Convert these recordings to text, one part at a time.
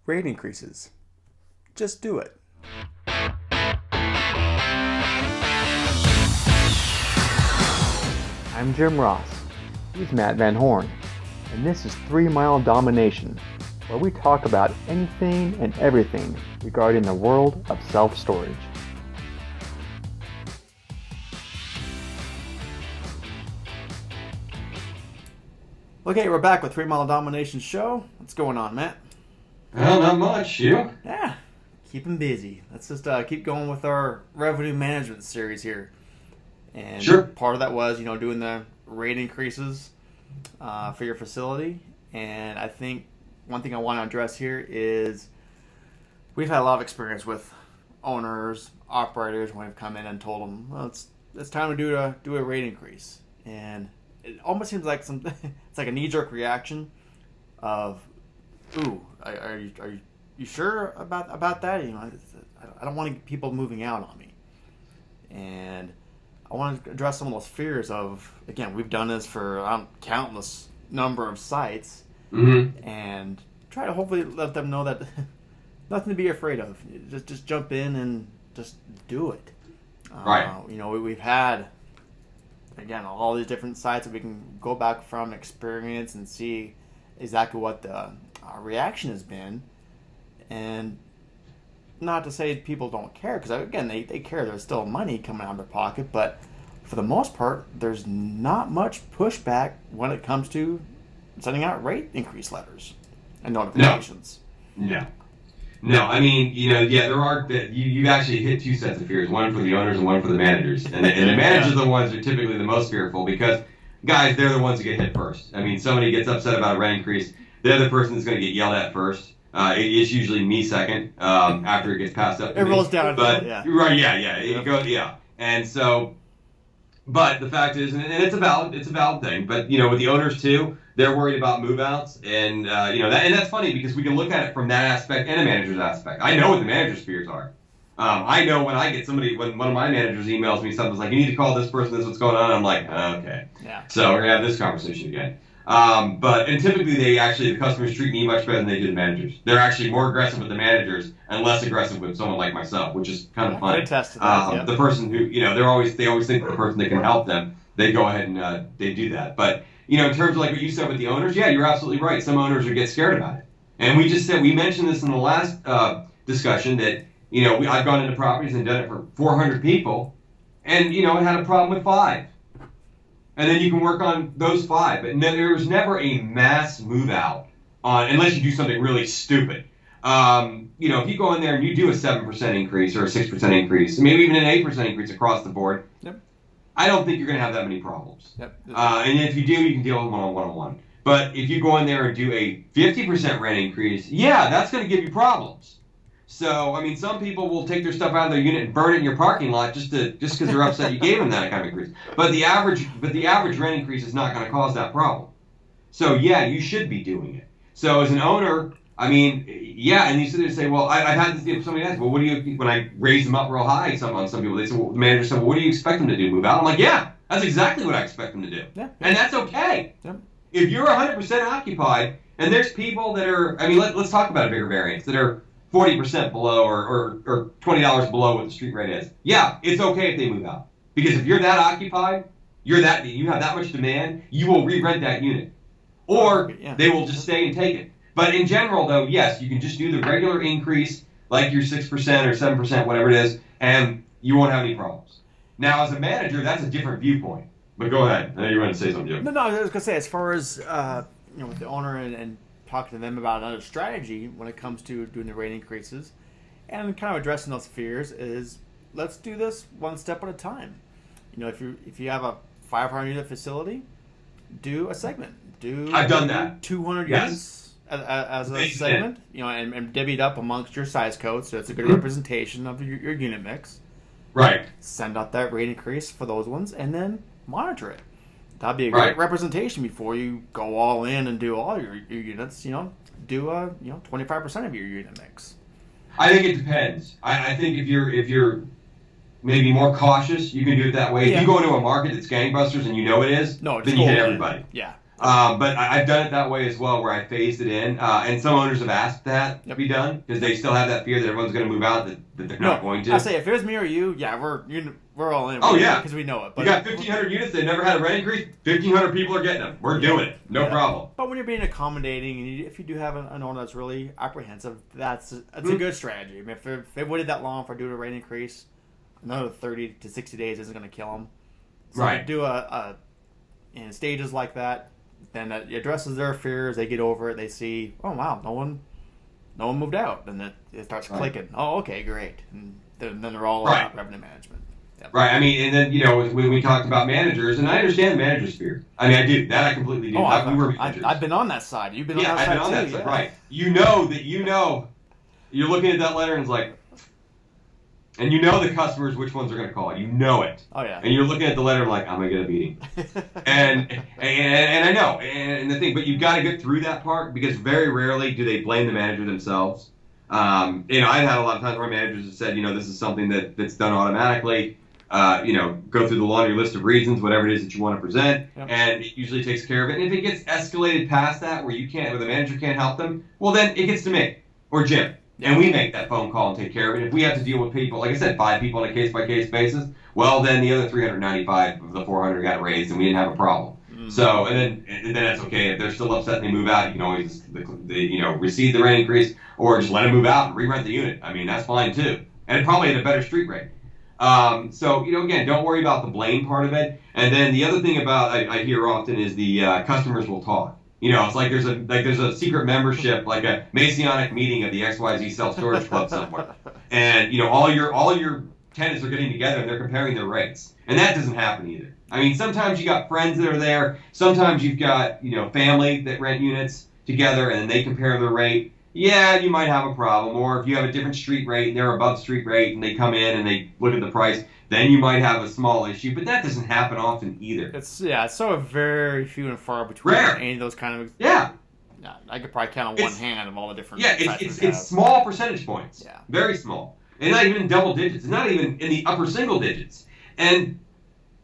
rate increases. Just do it. I'm Jim Ross. He's Matt VanHorn. And this is 3 Mile Domination, where we talk about anything and everything regarding the world of self-storage. Okay, we're back with 3 Mile Domination show. What's going on, Matt? Well, not much. You? Yeah, keeping busy. Let's just keep going with our revenue management series here. And Sure. Part of that was, doing the rate increases for your facility. And I think one thing I want to address here is we've had a lot of experience with owners, operators when we've come in and told them, well, it's time to do a rate increase. And it almost seems like it's like a knee-jerk reaction of, ooh, are you sure about that? I don't want people moving out on me. And I want to address some of those fears of, again, we've done this for countless number of sites, and try to hopefully let them know that nothing to be afraid of. Just jump in and just do it. Right. We've had, again, all these different sites that we can go back from experience and see exactly what the reaction has been. And not to say people don't care, because again, they care. There's still money coming out of their pocket, but for the most part, there's not much pushback when it comes to sending out rate increase letters and notifications. No. I mean, there are. You actually hit two sets of fears: one for the owners and one for the managers. And the managers are the ones who are typically the most fearful, because guys, they're the ones who get hit first. I mean, somebody gets upset about a rent increase, they're the person that's going to get yelled at first. It's usually me second, after it gets passed up to me. It rolls down. But, yeah. Right, yeah. It goes, yeah. And so, but the fact is, and it's a valid thing, but, with the owners too, they're worried about move-outs, and, and that's funny, because we can look at it from that aspect and a manager's aspect. I know what the manager's fears are. I know when I get when one of my managers emails me something like, you need to call this person, this is what's going on, I'm like, okay. Yeah. So we're going to have this conversation again. And typically the customers treat me much better than they do the managers. They're actually more aggressive with the managers and less aggressive with someone like myself, which is kind of funny. The person who, they always think the person that can help them, they go ahead and they do that. But, in terms of like what you said with the owners, yeah, you're absolutely right. Some owners would get scared about it. And we mentioned this in the last discussion that, I've gone into properties and done it for 400 people and, had a problem with 5. And then you can work on those 5. But there was never a mass move out unless you do something really stupid. If you go in there and you do a 7% increase or a 6% increase, maybe even an 8% increase across the board, yep. I don't think you're going to have that many problems. Yep. And if you do, you can deal with one-on-one. But if you go in there and do a 50% rent increase, yeah, that's going to give you problems. So, some people will take their stuff out of their unit and burn it in your parking lot just because they're upset you gave them that kind of increase. But the average rent increase is not going to cause that problem. So, yeah, you should be doing it. So, as an owner, yeah, and you sit there and say, well, I've had this, somebody asked, well, what do you, when I raise them up real high on some people, they say, well, the manager said, well, what do you expect them to do, move out? I'm like, yeah, that's exactly what I expect them to do. Yeah. And that's okay. Yeah. If you're 100% occupied, and there's people that are, let's talk about a bigger variance, that are 40% below or $20 below what the street rate is. Yeah, it's okay if they move out. Because if you're that occupied, you have that much demand, you will re-rent that unit. Or they will just stay and take it. But in general, though, yes, you can just do the regular increase, like your 6% or 7%, whatever it is, and you won't have any problems. Now, as a manager, that's a different viewpoint. But go ahead. I know you were going to say something, Jim. No, I was going to say, as far as with the owner and talking to them about another strategy when it comes to doing the rate increases and kind of addressing those fears, is let's do this one step at a time. If you have a 500 unit facility, do a segment. I've done that. 200 units as a segment, and divvy it up amongst your size codes, so it's a good representation of your unit mix. Right. Send out that rate increase for those ones, and then monitor it. That'd be a great representation before you go all in and do all your units. Do 25% of your unit mix. I think it depends. I think if you're maybe more cautious, you can do it that way. Yeah. If you go into a market that's gangbusters and you know it is, then you hit everybody. Yeah. But I've done it that way as well, where I phased it in. And some owners have asked that to be done because they still have that fear that everyone's going to move out, that they're not going to. I say, if it was me or you, yeah, we're all in. Oh, yeah. Because we know it. But you got 1,500 units, they've never had a rent increase, 1,500 people are getting them. We're doing it. No problem. But when you're being accommodating, and if you do have an owner that's really apprehensive, that's a good strategy. I mean, if they waited that long for doing a rate increase, another 30 to 60 days isn't going to kill them. So right. Do in stages like that, then it addresses their fears. They get over it. They see, oh wow, no one moved out, and then it starts clicking. Oh, okay, great, and then they're all about revenue management. Yep. Right. I mean, and then when we talked about managers, and I understand the manager's fear. I mean, I do that. I completely do. I've been on that side. You've been on that side too. Yeah, I've been on that side. Right. You know that you're looking at that letter and it's like. And you know the customers, which ones are going to call. You know it. Oh, yeah. And you're looking at the letter like, I'm going to get a beating. and I know. And the thing, but you've got to get through that part because very rarely do they blame the manager themselves. I've had a lot of times where managers have said, this is something that's done automatically. Go through the laundry list of reasons, whatever it is that you want to present, and it usually takes care of it. And if it gets escalated past that where the manager can't help them, well, then it gets to me or Jim. And we make that phone call and take care of it. If we have to deal with people, like I said, 5 people on a case-by-case basis, well, then the other 395 of the 400 got raised, and we didn't have a problem. Mm-hmm. So, and then that's okay. If they're still upset and they move out, you can always receive the rent increase, or just let them move out and re-rent the unit. I mean, that's fine too, and probably at a better street rate. Again, don't worry about the blame part of it. And then the other thing about I hear often is the customers will talk. It's like there's a secret membership, like a Masonic meeting of the XYZ Self-Storage Club somewhere. And, all your tenants are getting together and they're comparing their rates. And that doesn't happen either. I mean, sometimes you got friends that are there. Sometimes you've got, family that rent units together and they compare their rate. Yeah, you might have a problem. Or if you have a different street rate and they're above street rate and they come in and they look at the price, then you might have a small issue, but that doesn't happen often either. It's so very few and far between. Rare. Any of those kind of. Yeah. I could probably count on one hand of all the different. Yeah, it's small percentage points. Yeah. Very small, and not even in double digits. It's not even in the upper single digits. And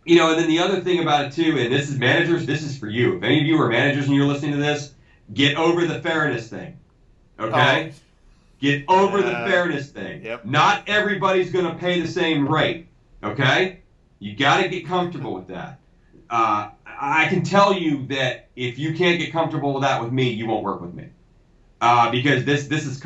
and then the other thing about it too, and this is managers. This is for you. If any of you are managers and you're listening to this, get over the fairness thing. Okay. Get over the fairness thing. Yep. Not everybody's going to pay the same rate. Okay? You got to get comfortable with that. I can tell you that if you can't get comfortable with that with me, you won't work with me. Because this is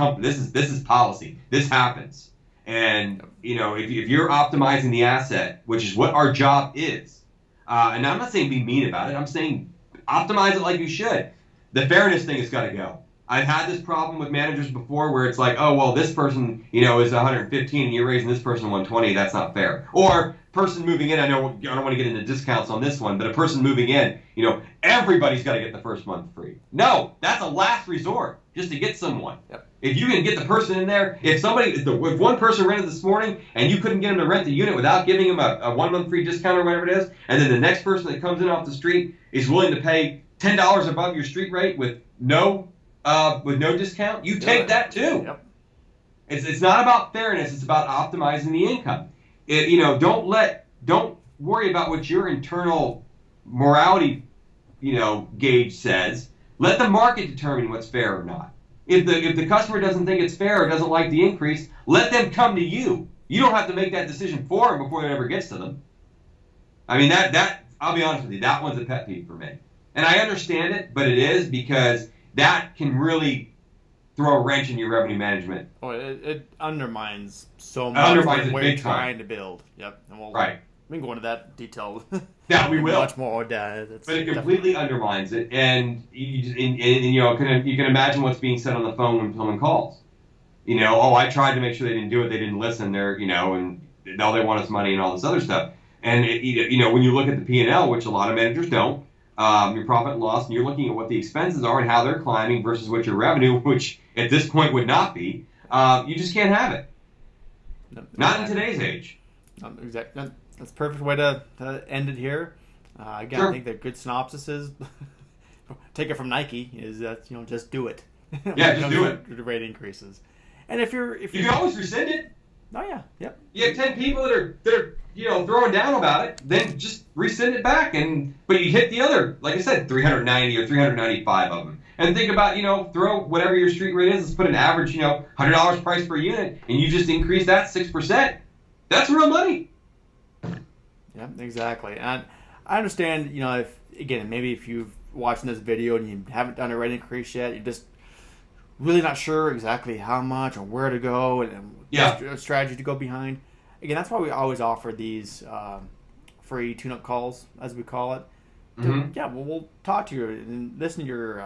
policy. This happens. And if you're optimizing the asset, which is what our job is, and I'm not saying be mean about it. I'm saying optimize it like you should. The fairness thing has got to go. I've had this problem with managers before where it's like, oh, well, this person, is 115 and you're raising this person 120. That's not fair. Or person moving in, I don't want to get into discounts on this one, but a person moving in, everybody's got to get the first month free. No, that's a last resort just to get someone. Yep. If you can get the person in there, if one person rented this morning and you couldn't get them to rent the unit without giving them a 1 month free discount or whatever it is, and then the next person that comes in off the street is willing to pay $10 above your street rate with no discount, you take that too. Yep. It's not about fairness, it's about optimizing the income. Don't worry about what your internal morality, gauge says. Let the market determine what's fair or not. If the customer doesn't think it's fair or doesn't like the increase, let them come to you. You don't have to make that decision for them before it ever gets to them. I mean, that I'll be honest with you, that one's a pet peeve for me. And I understand it, but it is because that can really throw a wrench in your revenue management. Oh, it undermines so much what we're trying to build. Yep. And right. We can go into that detail. Yeah, we will. Much more. But it completely undermines it, and you can imagine what's being said on the phone when someone calls. I tried to make sure they didn't do it, they didn't listen. They're and all they want is money and all this other stuff. And when you look at the P&L, which a lot of managers don't. Your profit and loss, and you're looking at what the expenses are and how they're climbing versus what your revenue, which at this point would not be, you just can't have it. Not in today's age. Exactly. That's a perfect way to end it here. Again, sure. I think the good synopsis is, take it from Nike, is that, just do it. Yeah, just do it. The rate increases. And if you're... You can always rescind it. Oh yeah, yep. You have 10 people that are throwing down about it, then just resend it back, but you hit the other, like I said, 390 or 395 of them. And think about, throw whatever your street rate is. Let's put an average, $100 price per unit, and you just increase that 6%. That's real money. Yeah, exactly. And I understand, maybe if you've watching this video and you haven't done a rate increase yet, you're just really not sure exactly how much or where to go and a strategy to go behind. Again, that's why we always offer these free tune-up calls, as we call it. Mm-hmm. We'll talk to you and listen to your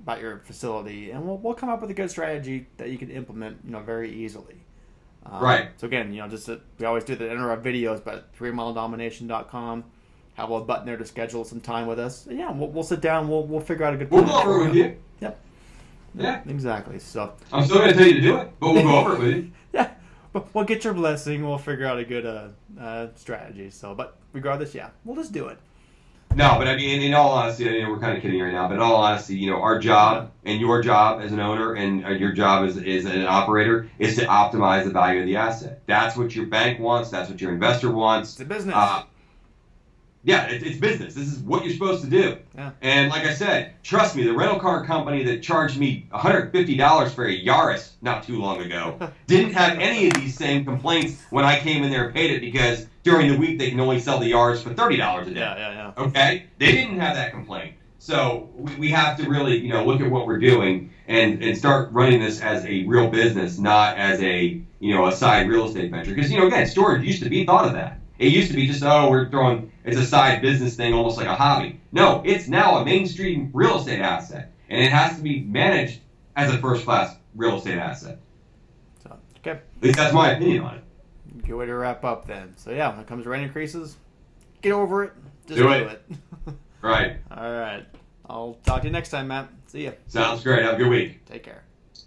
about your facility, and we'll come up with a good strategy that you can implement, very easily. Right. So again, we always do the interrupt videos, but 3miledomination.com. Have a button there to schedule some time with us. Yeah, we'll sit down. We'll figure out a good plan. We'll go over it with you. Yep. Yeah. Exactly. So I'm still going to tell you to do it, but we'll go over it with you. Yeah. But we'll get your blessing. We'll figure out a good strategy. So, but regardless, we'll just do it. No, but I mean, in all honesty, we're kind of kidding right now, but in all honesty, our job and your job as an owner and your job as an operator is to optimize the value of the asset. That's what your bank wants. That's what your investor wants. It's a business. Yeah, it's business. This is what you're supposed to do. Yeah. And like I said, trust me, the rental car company that charged me $150 for a Yaris not too long ago didn't have any of these same complaints when I came in there and paid it, because during the week they can only sell the Yaris for $30 a day. Yeah. Okay? They didn't have that complaint. So we have to really, look at what we're doing and start running this as a real business, not as a side real estate venture. Because, again, storage used to be thought of that. It used to be just, it's a side business thing, almost like a hobby. No, it's now a mainstream real estate asset, and it has to be managed as a first-class real estate asset. So, okay. At least that's my opinion on it. Good way to wrap up then. So, when it comes to rent increases, get over it. Just do it. Right. All right. I'll talk to you next time, Matt. See ya. Sounds great. Have a good week. Take care.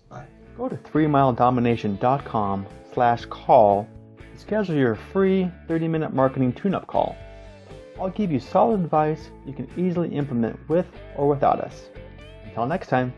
Bye. Go to 3miledomination.com/call to schedule your free 30-minute marketing tune-up call. I'll give you solid advice you can easily implement with or without us. Until next time.